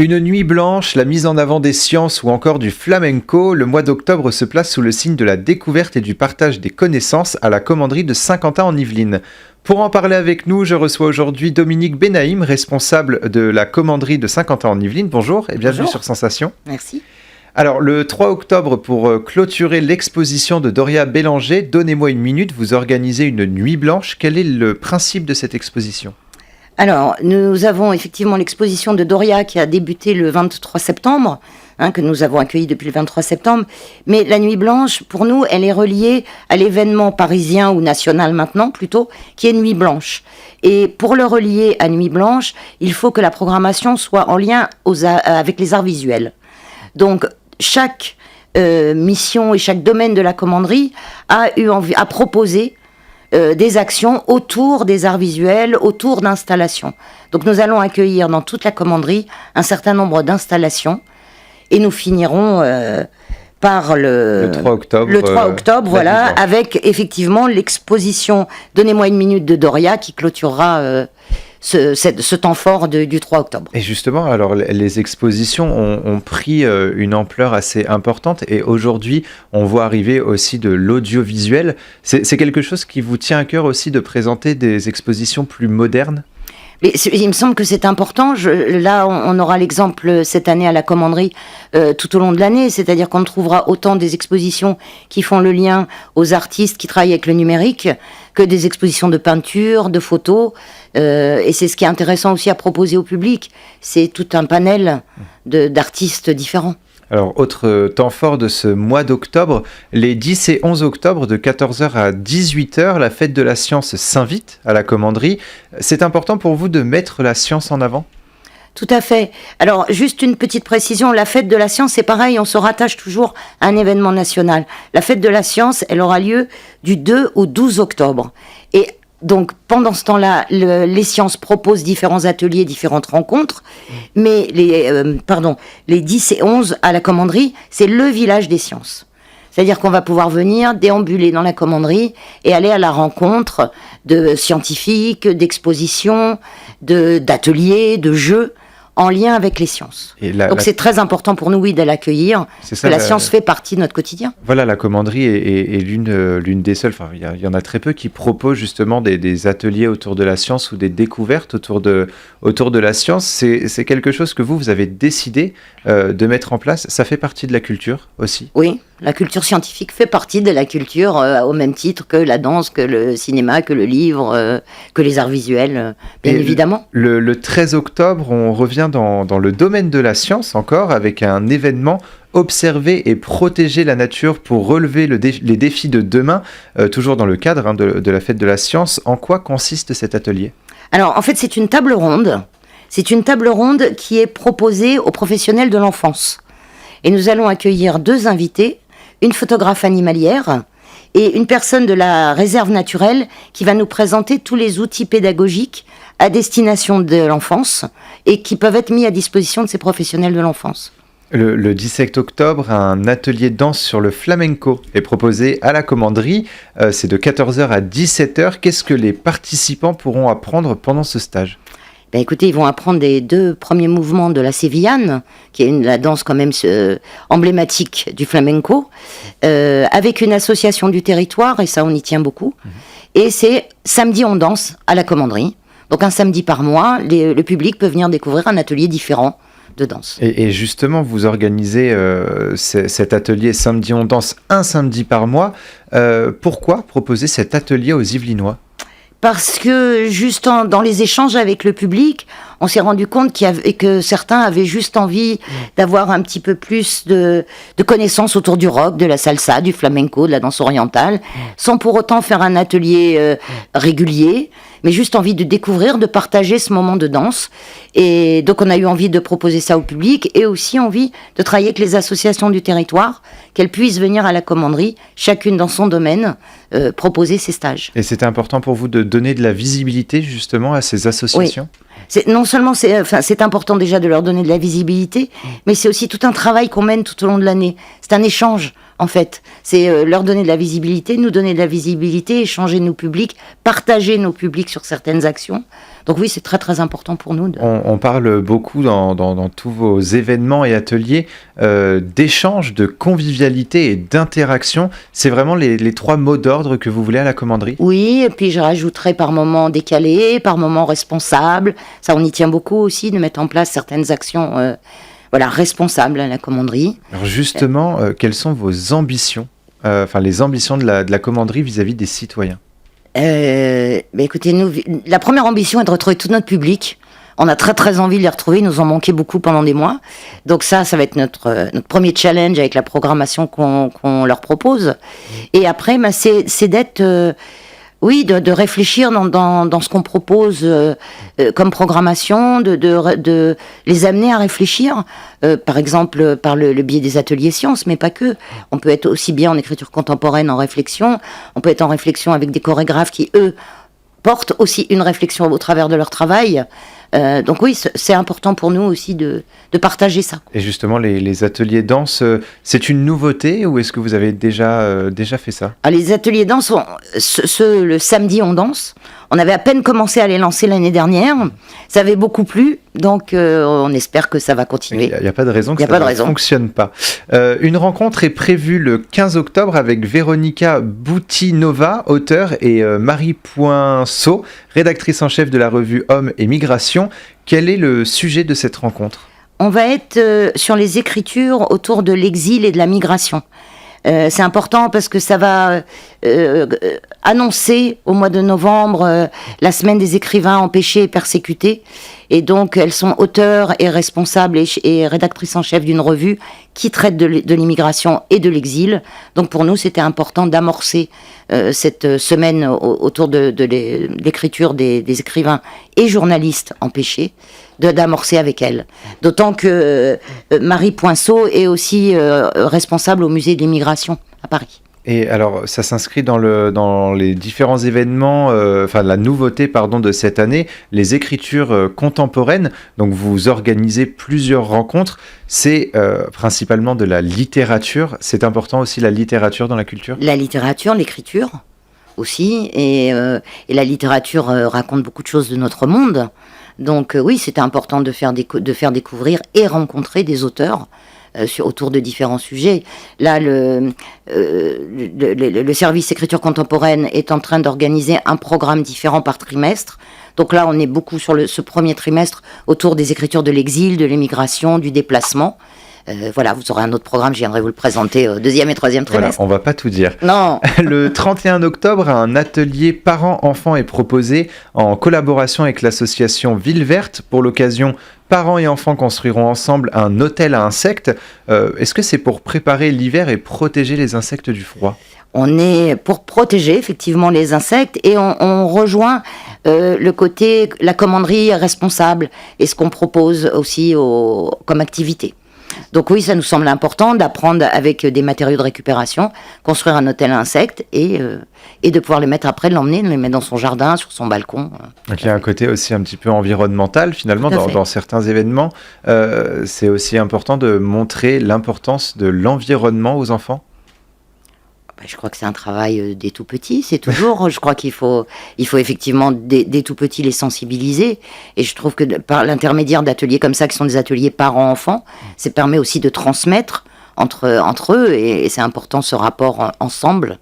Une nuit blanche, la mise en avant des sciences ou encore du flamenco, le mois d'octobre se place sous le signe de la découverte et du partage des connaissances à la commanderie de Saint-Quentin en Yvelines. Pour en parler avec nous, je reçois aujourd'hui Dominique Benaïm, responsable de la commanderie de Saint-Quentin en Yvelines. Bonjour et bienvenue sur Sensation. Merci. Alors, le 3 octobre, pour clôturer l'exposition de Doria Bélanger, Donnez-moi une minute, vous organisez une nuit blanche. Quel est le principe de cette exposition ? Alors, nous avons effectivement l'exposition de Doria qui a débuté le 23 septembre, que nous avons accueilli depuis le 23 septembre. Mais la Nuit Blanche, pour nous, elle est reliée à l'événement parisien ou national maintenant, plutôt, qui est Nuit Blanche. Et pour le relier à Nuit Blanche, il faut que la programmation soit en lien avec les arts visuels. Donc, chaque mission et chaque domaine de la commanderie a proposé des actions autour des arts visuels, autour d'installations. Donc nous allons accueillir dans toute la commanderie un certain nombre d'installations et nous finirons par le 3 octobre. Le 3 octobre, voilà, avec effectivement l'exposition Donnez-moi une minute de Doria qui clôturera ce temps fort du 3 octobre. Et justement, alors les expositions ont pris une ampleur assez importante et aujourd'hui, on voit arriver aussi de l'audiovisuel. C'est quelque chose qui vous tient à cœur aussi de présenter des expositions plus modernes ? Mais il me semble que c'est important. Là, on aura l'exemple cette année à la commanderie tout au long de l'année, c'est-à-dire qu'on trouvera autant des expositions qui font le lien aux artistes qui travaillent avec le numérique que des expositions de peinture, de photos. Et c'est ce qui est intéressant aussi à proposer au public. C'est tout un panel d'artistes différents. Alors, autre temps fort de ce mois d'octobre, les 10 et 11 octobre de 14h à 18h, la fête de la science s'invite à la commanderie. C'est important pour vous de mettre la science en avant ? Tout à fait. Alors, juste une petite précision, la fête de la science, c'est pareil, on se rattache toujours à un événement national. La fête de la science, elle aura lieu du 2 au 12 octobre. Et donc, pendant ce temps-là, les sciences proposent différents ateliers, différentes rencontres, mais les 10 et 11 à la commanderie, c'est le village des sciences. C'est-à-dire qu'on va pouvoir venir déambuler dans la commanderie et aller à la rencontre de scientifiques, d'expositions, d'ateliers, de jeux en lien avec les sciences. Donc c'est très important pour nous, oui, de l'accueillir, parce que la science fait partie de notre quotidien. Voilà, la commanderie est l'une des seules, enfin il y en a très peu qui proposent justement des ateliers autour de la science ou des découvertes autour de la science. C'est quelque chose que vous avez décidé de mettre en place. Ça fait partie de la culture aussi ? Oui, la culture scientifique fait partie de la culture au même titre que la danse, que le cinéma, que le livre, que les arts visuels, bien évidemment. Le 13 octobre, on revient dans le domaine de la science encore, avec un événement observer et protéger la nature pour relever les défis de demain, toujours dans le cadre de la fête de la science. En quoi consiste cet atelier ? Alors, en fait, c'est une table ronde. C'est une table ronde qui est proposée aux professionnels de l'enfance. Et nous allons accueillir 2 invités, une photographe animalière et une personne de la réserve naturelle qui va nous présenter tous les outils pédagogiques à destination de l'enfance et qui peuvent être mis à disposition de ces professionnels de l'enfance. Le 17 octobre, un atelier de danse sur le flamenco est proposé à la commanderie. C'est de 14h à 17h. Qu'est-ce que les participants pourront apprendre pendant ce stage ? Écoutez, ils vont apprendre les 2 premiers mouvements de la sévillane, qui est la danse quand même emblématique du flamenco, avec une association du territoire, et ça on y tient beaucoup. Et c'est Samedi on danse à la commanderie. Donc un samedi par mois, le public peut venir découvrir un atelier différent de danse. Et justement, vous organisez cet atelier Samedi on danse un samedi par mois. Pourquoi proposer cet atelier aux Yvelinois ? Parce que juste dans les échanges avec le public, on s'est rendu compte que certains avaient juste envie d'avoir un petit peu plus de connaissances autour du rock, de la salsa, du flamenco, de la danse orientale, sans pour autant faire un atelier régulier, mais juste envie de découvrir, de partager ce moment de danse. Et donc on a eu envie de proposer ça au public et aussi envie de travailler avec les associations du territoire, qu'elles puissent venir à la commanderie, chacune dans son domaine, proposer ces stages. Et c'était important pour vous de donner de la visibilité justement à ces associations ? Oui. Non seulement c'est important déjà de leur donner de la visibilité, mais c'est aussi tout un travail qu'on mène tout au long de l'année. C'est un échange en fait. C'est leur donner de la visibilité, nous donner de la visibilité, échanger nos publics, partager nos publics sur certaines actions. Donc oui, c'est très très important pour nous. On parle beaucoup dans tous vos événements et ateliers d'échange, de convivialité et d'interaction. C'est vraiment les 3 mots d'ordre que vous voulez à la commanderie? Oui, et puis je rajouterai par moments décalés, par moments responsables. Ça, on y tient beaucoup aussi, de mettre en place certaines actions responsables à la commanderie. Alors justement, quelles sont vos ambitions, les ambitions de la commanderie vis-à-vis des citoyens? Écoutez, nous, la première ambition est de retrouver tout notre public. On a très très envie de les retrouver, ils nous ont manqué beaucoup pendant des mois. Donc ça va être notre premier challenge avec la programmation qu'on leur propose. Et après, c'est d'être... de réfléchir dans ce qu'on propose comme programmation, de les amener à réfléchir, par exemple par le biais des ateliers sciences, mais pas que. On peut être aussi bien en écriture contemporaine en réflexion, on peut être en réflexion avec des chorégraphes qui, eux, portent aussi une réflexion au travers de leur travail. Donc oui, c'est important pour nous aussi de partager ça. Et justement, les ateliers danse, c'est une nouveauté ou est-ce que vous avez déjà fait ça? Les ateliers danse, le samedi on danse. On avait à peine commencé à les lancer l'année dernière. Ça avait beaucoup plu, donc on espère que ça va continuer. Il n'y a pas de raison que ça ne fonctionne pas. Une rencontre est prévue le 15 octobre avec Véronica Boutinova, auteure, et Marie Poinceau, rédactrice en chef de la revue Hommes et Migration. Quel est le sujet de cette rencontre? On va être sur les écritures autour de l'exil et de la migration. C'est important parce que ça va annoncer au mois de novembre la semaine des écrivains empêchés et persécutés. Et donc, elles sont auteurs et responsables et rédactrices en chef d'une revue qui traite de l'immigration et de l'exil. Donc, pour nous, c'était important d'amorcer cette semaine autour de l'écriture des écrivains et journalistes empêchés, d'amorcer avec elles. D'autant que Marie Poinceau est aussi responsable au musée de l'immigration à Paris. Et alors, ça s'inscrit dans les différents événements, la nouveauté de cette année, les écritures contemporaines. Donc, vous organisez plusieurs rencontres. C'est principalement de la littérature. C'est important aussi, la littérature dans la culture? La littérature, l'écriture aussi. Et la littérature raconte beaucoup de choses de notre monde. Donc oui, c'était important de faire découvrir et rencontrer des auteurs autour de différents sujets. Là, le service écriture contemporaine est en train d'organiser un programme différent par trimestre. Donc là, on est beaucoup sur ce premier trimestre autour des écritures de l'exil, de l'émigration, du déplacement. Vous aurez un autre programme, je viendrai vous le présenter au 2e et 3e trimestre. On va pas tout dire. Non. Le 31 octobre, un atelier parents-enfants est proposé en collaboration avec l'association Ville Verte. Pour l'occasion, parents et enfants construiront ensemble un hôtel à insectes. Est-ce que c'est pour préparer l'hiver et protéger les insectes du froid? On est pour protéger effectivement les insectes et on rejoint le côté, la commanderie responsable et ce qu'on propose aussi comme activité. Donc oui, ça nous semble important d'apprendre avec des matériaux de récupération, construire un hôtel à insectes et de pouvoir les mettre après, de les mettre dans son jardin, sur son balcon. Donc il y a un côté aussi un petit peu environnemental finalement dans certains événements. C'est aussi important de montrer l'importance de l'environnement aux enfants. Je crois que c'est un travail des tout petits, c'est toujours. Je crois qu'il faut effectivement des tout petits les sensibiliser. Et je trouve que par l'intermédiaire d'ateliers comme ça, qui sont des ateliers parents-enfants, ça permet aussi de transmettre entre eux. Et c'est important ce rapport ensemble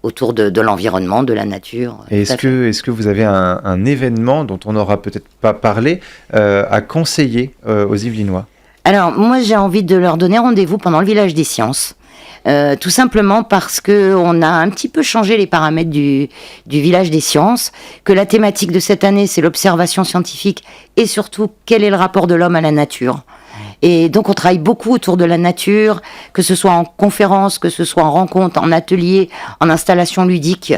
autour de l'environnement, de la nature. Et est-ce que vous avez un événement dont on n'aura peut-être pas parlé à conseiller aux Yvelinois? Alors moi j'ai envie de leur donner rendez-vous pendant le Village des Sciences. Tout simplement parce qu'on a un petit peu changé les paramètres du Village des Sciences, que la thématique de cette année, c'est l'observation scientifique et surtout, quel est le rapport de l'homme à la nature. Et donc, on travaille beaucoup autour de la nature, que ce soit en conférence, que ce soit en rencontre, en atelier, en installation ludique.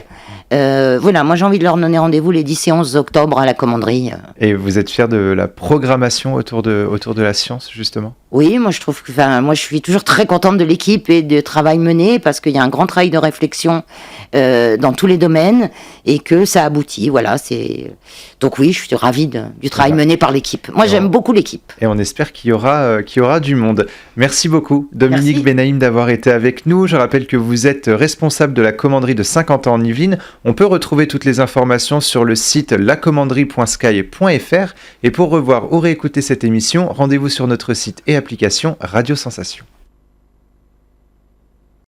Voilà, moi j'ai envie de leur donner rendez-vous les 10 et 11 octobre à la commanderie. Et vous êtes fier de la programmation autour de la science, justement? Oui, moi je trouve que, moi je suis toujours très contente de l'équipe et du travail mené parce qu'il y a un grand travail de réflexion dans tous les domaines et que ça aboutit. Voilà, donc oui, je suis ravie du travail mené par l'équipe. Moi j'aime beaucoup l'équipe. Et on espère qu'il y aura du monde. Merci beaucoup, Dominique Benaïm, d'avoir été avec nous. Je rappelle que vous êtes responsable de la commanderie de Saint-Quentin en Yvelines. On peut retrouver toutes les informations sur le site lacommanderie.sky.fr. Et pour revoir ou réécouter cette émission, rendez-vous sur notre site et application Radio Sensation.